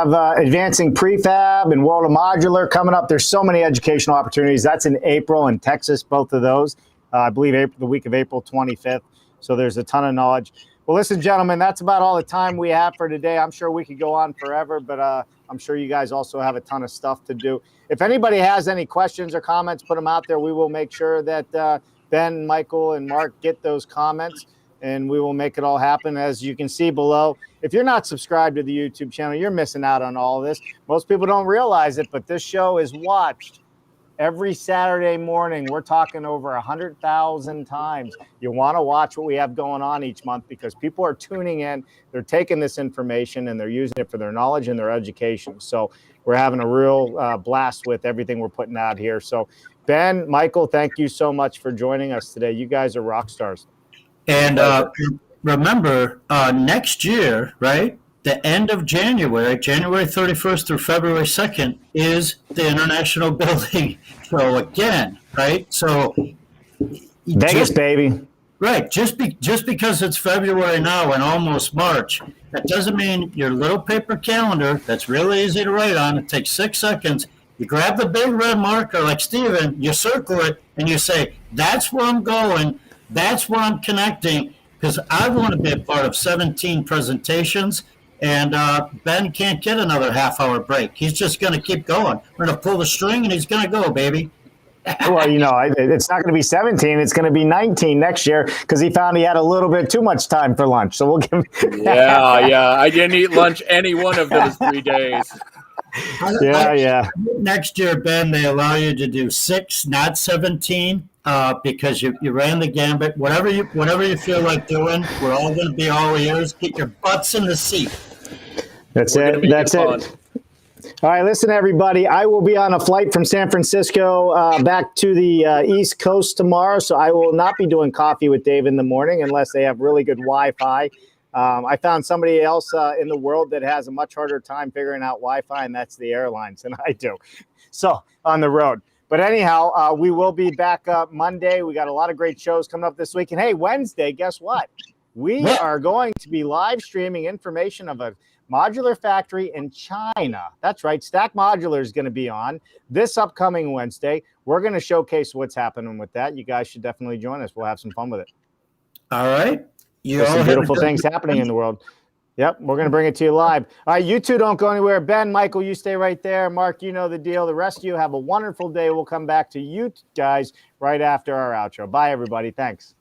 advancing prefab and world of modular coming up. There's so many educational opportunities. That's in April in Texas, both of those. I believe the week of April 25th. So there's a ton of knowledge. Well, listen, gentlemen, that's about all the time we have for today. I'm sure we could go on forever, but I'm sure you guys also have a ton of stuff to do. If anybody has any questions or comments, put them out there. We will make sure that Ben, Michael, and Mark get those comments, and we will make it all happen. As you can see below, if you're not subscribed to the YouTube channel, you're missing out on all of this. Most people don't realize it, but this show is watched every Saturday morning. We're talking over 100,000 times. You want to watch what we have going on each month because people are tuning in. They're taking this information and they're using it for their knowledge and their education. So we're having a real blast with everything we're putting out here. So Ben, Michael, thank you so much for joining us today. You guys are rock stars. And remember, next year, right? The end of January 31st through February 2nd, is the International Building Show again, right? So Vegas, baby. Right. Just because it's February now and almost March, that doesn't mean your little paper calendar that's really easy to write on. It takes 6 seconds. You grab the big red marker like Steven, you circle it, and you say, that's where I'm going. That's where I'm connecting, because I want to be a part of 17 presentations. And Ben can't get another half-hour break. He's just going to keep going. We're going to pull the string, and he's going to go, baby. Well, it's not going to be 17. It's going to be 19 next year because he found he had a little bit too much time for lunch. So we'll give him. Yeah. I didn't eat lunch any one of those 3 days. Yeah. Next year, Ben, they allow you to do 6, not 17, because you ran the gambit. Whatever you feel like doing, we're all going to be all ears. Get your butts in the seat. That's it. That's it. All right, listen, everybody. I will be on a flight from San Francisco back to the East Coast tomorrow, so I will not be doing coffee with Dave in the morning unless they have really good Wi-Fi. I found somebody else in the world that has a much harder time figuring out Wi-Fi, and that's the airlines, and I do. So on the road. But anyhow, we will be back Monday. We got a lot of great shows coming up this week. And hey, Wednesday, guess what? We are going to be live streaming information of a modular factory in China. That's right. Stack Modular is going to be on this upcoming Wednesday. We're going to showcase what's happening with that. You guys should definitely join us. We'll have some fun with it. All right. There's some beautiful things happening in the world. Yep, we're going to bring it to you live. All right, you two don't go anywhere. Ben, Michael, you stay right there. Mark, you know the deal. The rest of you have a wonderful day. We'll come back to you guys right after our outro. Bye, everybody. Thanks.